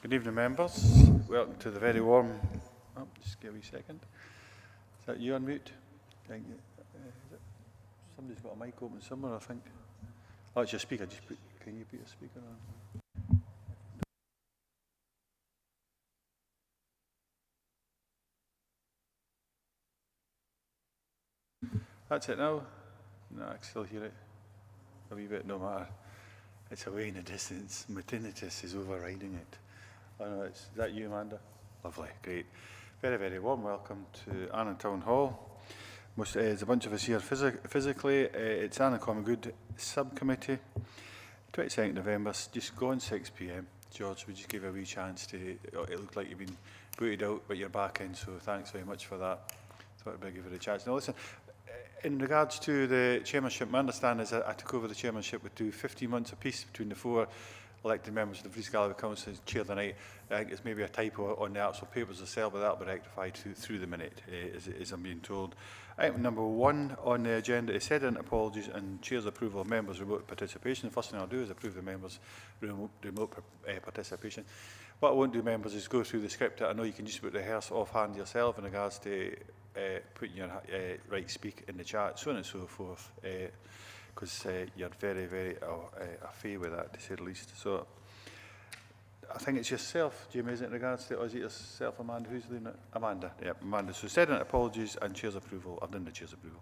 Good evening, members. Welcome to the very warm... Oh, just give me a second. Is that you on mute? Thank you. Somebody's got a mic open somewhere, I think. Oh, it's your speaker. Can you put your speaker on? That's it now? No, I can still hear it. A wee bit, no matter. It's away in the distance. My tinnitus is overriding it. Oh no, is that you, Amanda? Lovely, great. Very, very warm welcome to Annan Town Hall. There's a bunch of us here physically. It's Annan Common Good Subcommittee. 22nd November, just gone 6 p.m. George, we just gave a wee chance to... It looked like you've been booted out, but you're back in, so thanks very much for that. Thought I'd give it a chance. Now listen, in regards to the chairmanship, my understanding is that I took over the chairmanship with 15 months apiece between the 4 elected members of the Dumfies and Galloway Council as chair tonight. I think it's maybe a typo on the actual papers themselves, but that will be rectified through the minute, as I'm being told. Item number 1 on the agenda is said in apologies and chair's approval of members' remote participation. The first thing I'll do is approve the members' remote participation. What I won't do, members, is go through the script. I know you can just rehearse offhand yourself in regards to putting your right speak in the chat, so on and so forth, because you're very, very afraid with that, to say the least. So I think it's yourself, Jamie, is it in regards to, or is it yourself, Amanda? Who's doing it? Amanda. Yeah, Amanda. So said in apologies and chair's approval. I've done the chair's approval.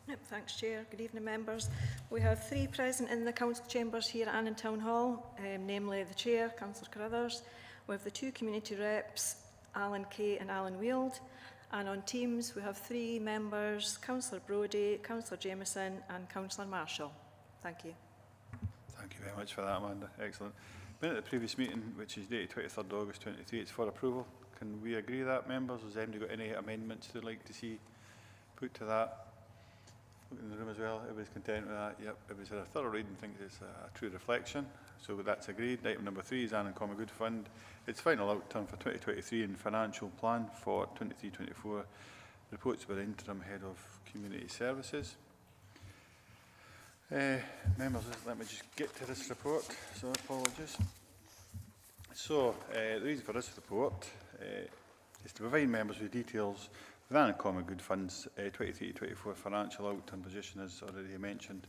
Yep, thanks, Chair. Good evening, members. We have 3 present in the Council chambers here at Annan Town Hall, namely the Chair, Councillor Carruthers. We have the 2 community reps, Alan Kay and Alan Weald. And on Teams, we have 3 members, Councillor Brodie, Councillor Jameson and Councillor Marshall. Thank you. Thank you very much for that, Amanda. Excellent. Minute of the previous meeting, which is dated 23rd August 23, it's for approval. Can we agree that, members? Has anybody got any amendments they'd like to see put to that? Look in the room as well. Everybody's content with that? Yep. Everybody's had a thorough read and thinks it's a true reflection. So that's agreed. Item number 3 is Annan Common Good Fund. Its final outturn for 2023 and financial plan for 23-24. Reports by the interim head of community services. Members, let me just get to this report, so apologies. So, the reason for this report is to provide members with details of Annan Common Good Fund's 23-24 financial outturn position, as already mentioned.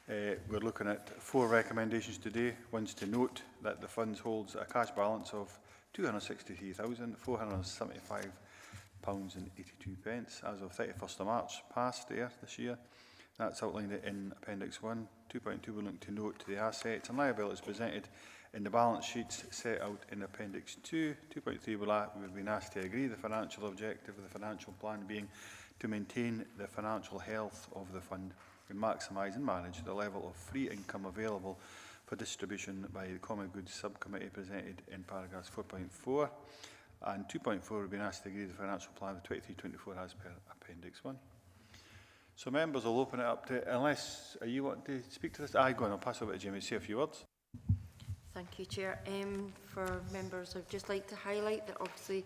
We're looking at 4 recommendations today. One's to note that the funds holds a cash balance of £263,475.82 as of 31st of March past this year. That's outlined in Appendix 1. 2.2 we're looking to note the assets and liabilities presented in the balance sheets set out in Appendix 2. 2.3 we've been asked to agree the financial objective of the financial plan being to maintain the financial health of the fund and maximise and manage the level of free income available for distribution by the Common Good Subcommittee presented in paragraphs 4.4 and 2.4 we've been asked to agree the financial plan of 23-24 as per Appendix 1. So members, will open it up to, unless you want to speak to this? Go on, I'll pass over to Jamie to say a few words. Thank you, Chair. For members, I'd just like to highlight that obviously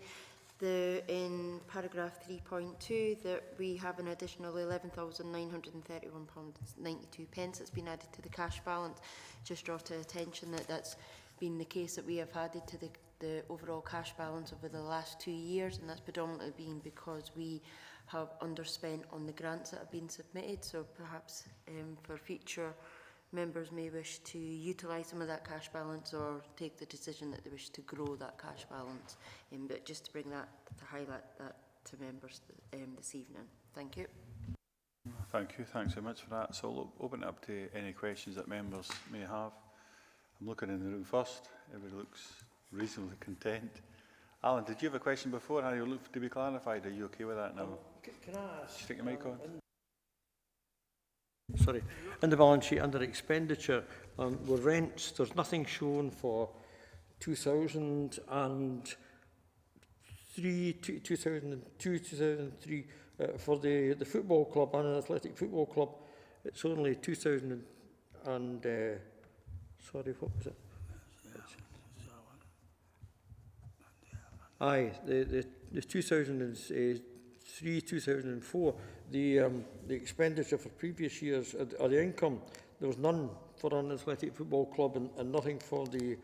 in paragraph 3.2 that we have an additional £11,931.92 that's been added to the cash balance. Just draw to attention that that's been the case that we have added to the overall cash balance over the last 2 years, and that's predominantly been because we have underspent on the grants that have been submitted. So perhaps for future members may wish to utilise some of that cash balance or take the decision that they wish to grow that cash balance. But just to bring that, to highlight that to members this evening. Thank you. Thank you. Thanks very much for that. So we'll open it up to any questions that members may have. I'm looking in the room first. Everybody looks reasonably content. Alan, did you have a question before? How you look to be clarified? Are you okay with that now? Can I ask? Stick your mic on. Sorry, in the balance sheet under expenditure, were rents, there's nothing shown for 2002, 2003 for the football club, Annan Athletic Football Club. It's only 2000 and, sorry, what was it? Aye, the 2003, 2004, the expenditure for previous years, or the income, there was none for an athletic football club and nothing for the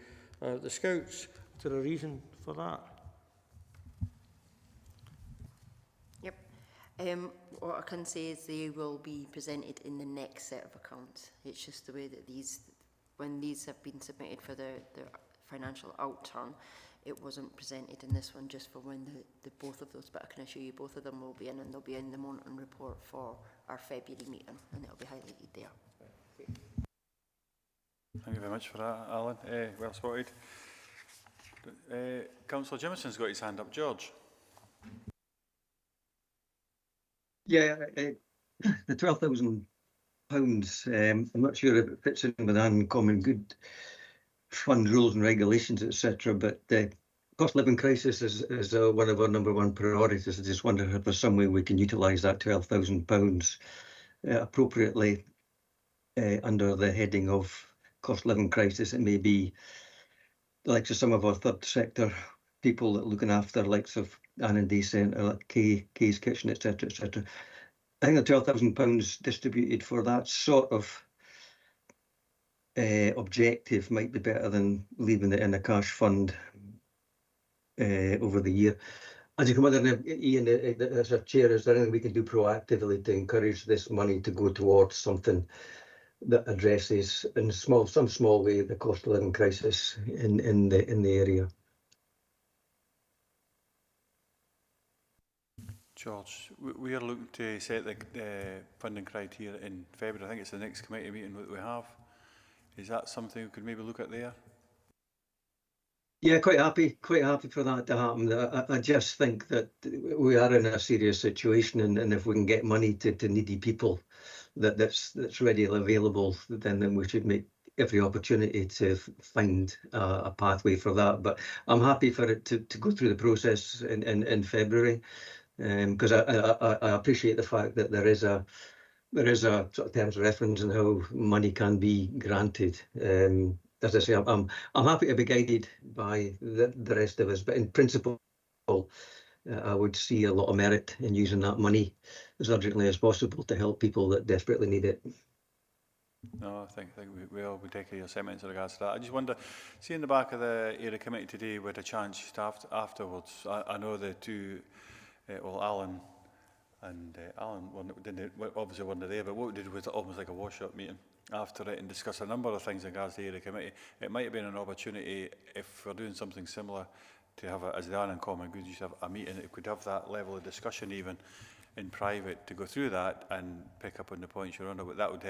The Scouts, is there a reason for that? Yep. What I can say is they will be presented in the next set of accounts. It's just the way that when these have been submitted for the financial outturn, it wasn't presented in this one just for when the both of those, but I can assure you both of them will be in, and they'll be in the monitoring report for our February meeting, and it'll be highlighted there. Thank you very much for that, Alan. Well spotted. Councillor Jimieson's got his hand up. George? Yeah, the £12,000, I'm not sure if it fits in with Annan Common Good Fund rules and regulations, etc. But the cost of living crisis is one of our #1 priorities. I just wonder if there's some way we can utilise that £12,000 appropriately under the heading of cost of living crisis. It may be the likes of some of our third sector people that are looking after, likes of Annan Day Centre, like Kay's Kitchen, etc., etc. I think the £12,000 distributed for that sort of objective might be better than leaving it in a cash fund over the year. As you come in, Ian, as a chair, is there anything we can do proactively to encourage this money to go towards something that addresses in some small way the cost of living crisis in the area? George, we are looking to set the funding criteria in February. I think it's the next committee meeting that we have. Is that something we could maybe look at there? Yeah, quite happy for that to happen. I just think that we are in a serious situation, and if we can get money to needy people that's readily available, then we should make every opportunity to find a pathway for that. But I'm happy for it to go through the process in February, because I appreciate the fact that there is a sort of terms of reference in how money can be granted. As I say, I'm happy to be guided by the rest of us, but in principle, I would see a lot of merit in using that money as urgently as possible to help people that desperately need it. No, I think we all would take your sentiments in regards to that. I just wonder, see in the back of the area committee today, we had a chance just afterwards. I know the two, well, Alan and Alan obviously weren't there, but what we did was almost like a wash-up meeting after it and discuss a number of things in regards to the area committee. It might have been an opportunity, if we're doing something similar, to have, as the Annan Common Good, just have a meeting. It could have that level of discussion even in private to go through that and pick up on the points you're on. But that would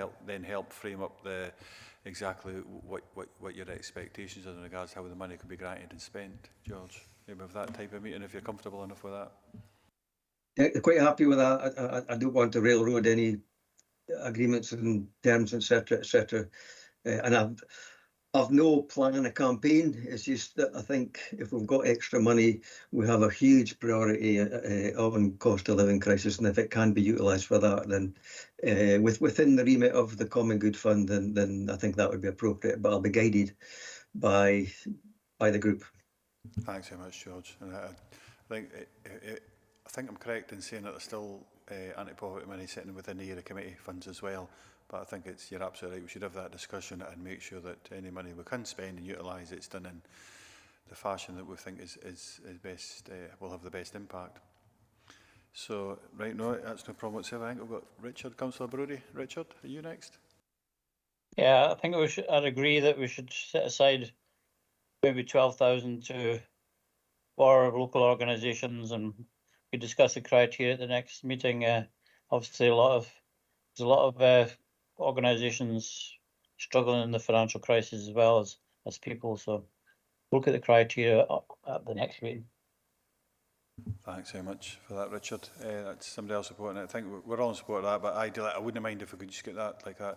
help frame up exactly what your expectations are in regards to how the money could be granted and spent. George, maybe have that type of meeting if you're comfortable enough with that. Yeah, quite happy with that. I don't want to railroad any agreements and terms, etc., etc. And I've no plan in a campaign. It's just that I think if we've got extra money, we have a huge priority on cost of living crisis, and if it can be utilised for that, then within the remit of the Common Good Fund, then I think that would be appropriate. But I'll be guided by the group. Thanks very much, George. And I think I'm correct in saying that there's still anti-poverty money sitting within the area committee funds as well. But I think you're absolutely right. We should have that discussion and make sure that any money we can spend and utilise it's done in the fashion that we think is best, will have the best impact. So, right now, that's no problem whatsoever. I think we've got Richard, Councillor Brody. Richard, are you next? Yeah, I think I'd agree that we should set aside maybe 12,000 for local organisations, and we discuss the criteria at the next meeting. Obviously, there's a lot of organisations struggling in the financial crisis as well as people. So look at the criteria at the next meeting. Thanks very much for that, Richard. That's somebody else supporting it. I think we're all in support of that, but ideally, I wouldn't mind if we could just get that like a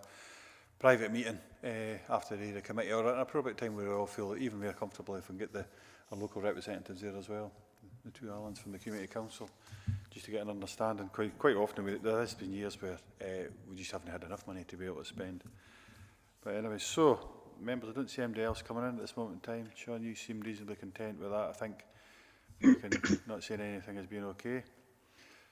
private meeting after the committee, or at an appropriate time where we all feel even more comfortable if we can get our local representatives there as well, the two Allans from the Community Council, just to get an understanding. Quite often, there has been years where we just haven't had enough money to be able to spend. But anyway, so, members, I don't see anybody else coming in at this moment in time. Sean, you seem reasonably content with that. I think we can not saying anything as being okay.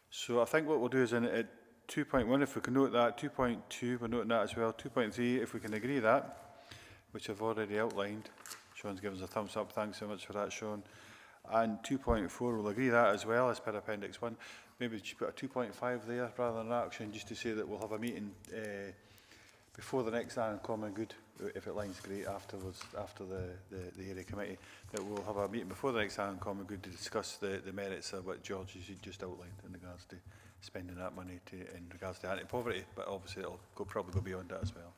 So I think what we'll do is at 2.1, if we can note that, 2.2, we're noting that as well, 2.3, if we can agree that, which I've already outlined. Sean's given us a thumbs up. Thanks so much for that, Sean. And 2.4, we'll agree that as well as per Appendix 1. Maybe just put a 2.5 there rather than an action, just to say that we'll have a meeting before the next Annan Common Good, if it lines great afterwards, after the area committee, that we'll have a meeting before the next Annan Common Good to discuss the merits of what George has just outlined in regards to spending that money in regards to anti-poverty, but obviously it'll probably go beyond that as well.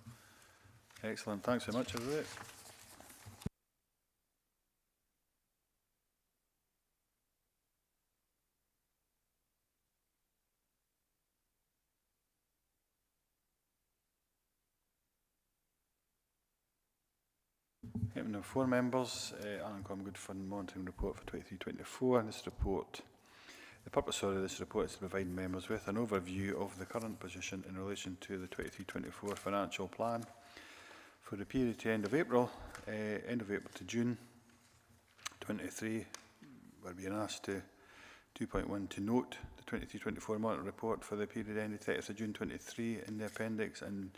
Excellent, thanks very much, everybody. Item number 4, members, Annan Common Good Fund Monitoring Report for 23-24, and this report, the purpose of this report is to provide members with an overview of the current position in relation to the 23-24 financial plan for the period to end of April to June 23. We're being asked to 2.1 to note the 23-24 monitoring report for the period ending 30th of June 23 in the appendix, and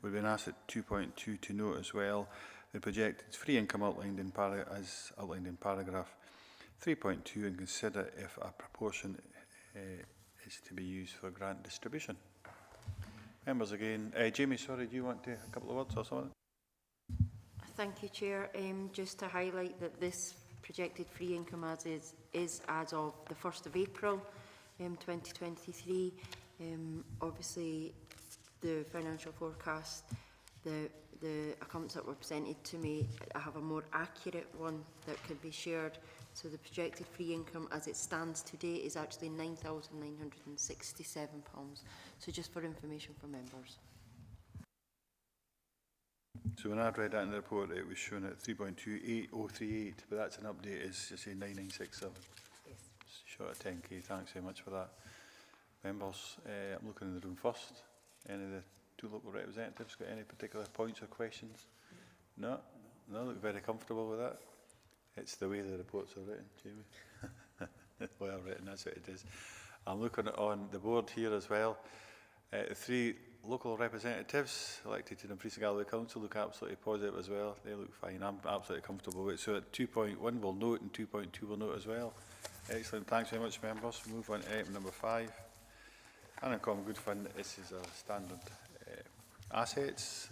we're being asked at 2.2 to note as well the projected free income outlined in as outlined in paragraph 3.2, and consider if a proportion is to be used for grant distribution. Members again, Jamie, sorry, do you want to a couple of words or something? Thank you, Chair. Just to highlight that this projected free income is as of the 1st of April 2023. Obviously, the financial forecast, the accounts that were presented to me, I have a more accurate one that could be shared. So the projected free income as it stands today is actually £9,967. So just for information for members. So when I read that in the report, it was shown at 3.28038, but that's an update, is you say 9967. Yes. Short of 10k. Thanks very much for that. Members, I'm looking in the room first. Any of the two local representatives got any particular points or questions? No? No, look very comfortable with that. It's the way the reports are written, Jamie. Well written, that's what it is. I'm looking on the board here as well. 3 local representatives elected to the Dumfies and Galloway Council look absolutely positive as well. They look fine. I'm absolutely comfortable with it. So at 2.1 we'll note, and 2.2 we'll note as well. Excellent. Thanks very much, members. We'll move on to item number 5. Annan Common Good Fund. This is our standard assets.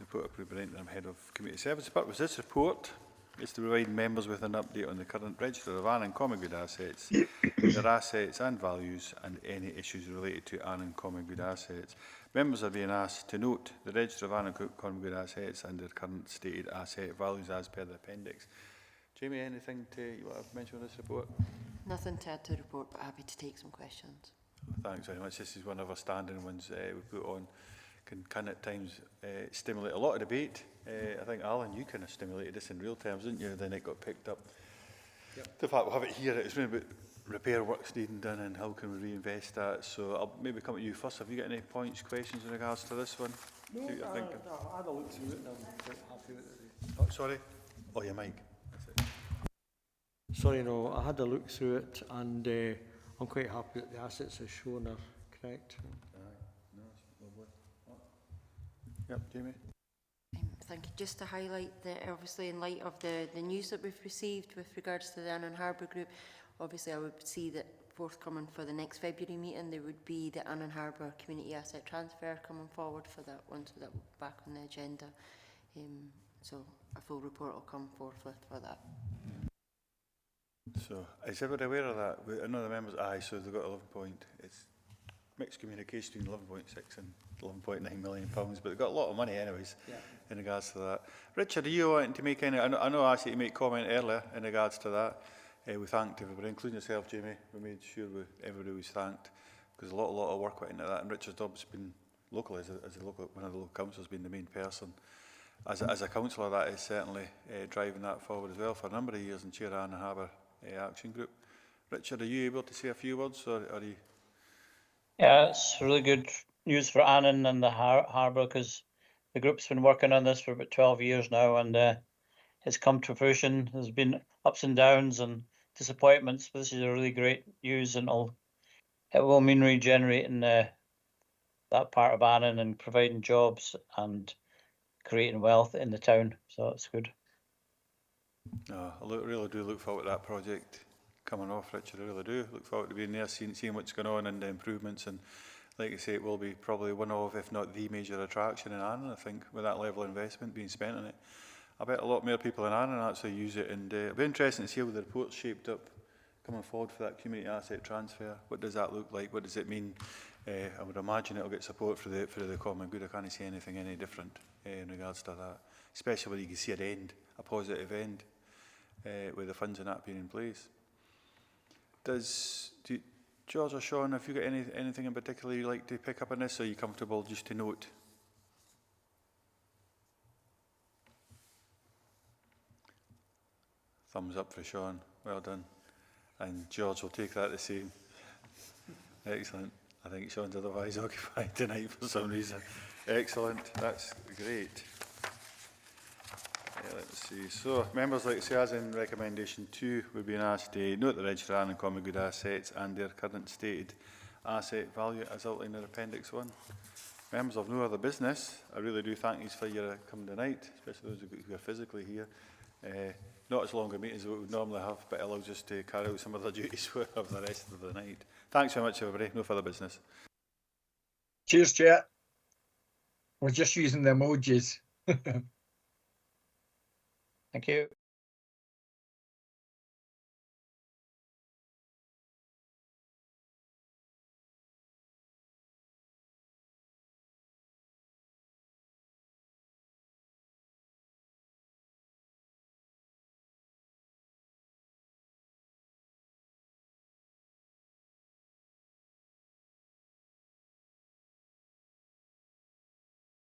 Report approved by I'm Head of Community Services. The purpose of this report is to provide members with an update on the current register of Annan Common Good assets, their assets and values, and any issues related to Annan Common Good assets. Members are being asked to note the register of Annan Common Good assets and their current stated asset values as per the appendix. Jamie, anything you want to mention on this report? Nothing to add to the report, but happy to take some questions. Thanks very much. This is one of our standing ones we put on. Can at times stimulate a lot of debate. I think, Alan, you kind of stimulated this in real terms, didn't you? Then it got picked up. Yep. The fact we have it here, it's really about repair works needing done and how can we reinvest that. So I'll maybe come to you first. Have you got any points, questions in regards to this one? No, I had a look through it and I'm quite happy with it. Oh, sorry. Oh, your mic. That's it. Sorry, no, I had a look through it and I'm quite happy that the assets as shown are correct. No, it's lovely. Oh. Yep, Jamie. Thank you. Just to highlight that obviously in light of the news that we've received with regards to the Annan Harbour Group, obviously I would see that forthcoming for the next February meeting there would be the Annan Harbour Community Asset Transfer coming forward for that one, so that will be back on the agenda. So a full report will come forth for that. So is everybody aware of that? I know the members, so they've got 11 point, it's mixed communication between 11.6 and 11.9 million pounds, but they've got a lot of money anyways, in regards to that. Richard, are you wanting to make any, I know I asked you to make comment earlier in regards to that. We thanked everybody, including yourself, Jamie. We made sure everybody was thanked, because a lot of work went into that, and Richard's obviously been local, as a local, one of the local councils, been the main person. As a councillor, that is certainly driving that forward as well for a number of years, and chair Annan Harbour Action Group. Richard, are you able to say a few words, or are you? Yeah, it's really good news for Annan and the harbour, because the group's been working on this for about 12 years now, and it's come to fruition. There's been ups and downs and disappointments, but this is a really great news, and it will mean regenerating that part of Annan and providing jobs and creating wealth in the town. So it's good. No, I really do look forward to that project coming off, Richard. I really do. Look forward to being there, seeing what's going on and the improvements. And like I say, it will be probably one of, if not the major attraction in Annan, I think, with that level of investment being spent on it. I bet a lot more people in Annan actually use it, and it'll be interesting to see how the report's shaped up coming forward for that community asset transfer. What does that look like? What does it mean? I would imagine it'll get support for the common good. I can't see anything any different in regards to that, especially when you can see an end, a positive end, with the funds and that being in place. George or Sean, have you got anything in particular you'd like to pick up on this, or are you comfortable just to note? Thumbs up for Sean, well done. And George will take that the same. Excellent. I think Sean's otherwise occupied tonight for some reason. Excellent, that's great. Let's see, so members, like I say, as in recommendation 2, we've been asked to note the register of Annan common good assets and their current stated asset value as outlined in Appendix 1. Members of no other business, I really do thank you for your coming tonight, especially those who are physically here. Not as long a meeting as we would normally have, but it allows us to carry out some other duties for the rest of the night. Thanks very much, everybody. No further business. Cheers, Chair. We're just using the emojis. Thank you.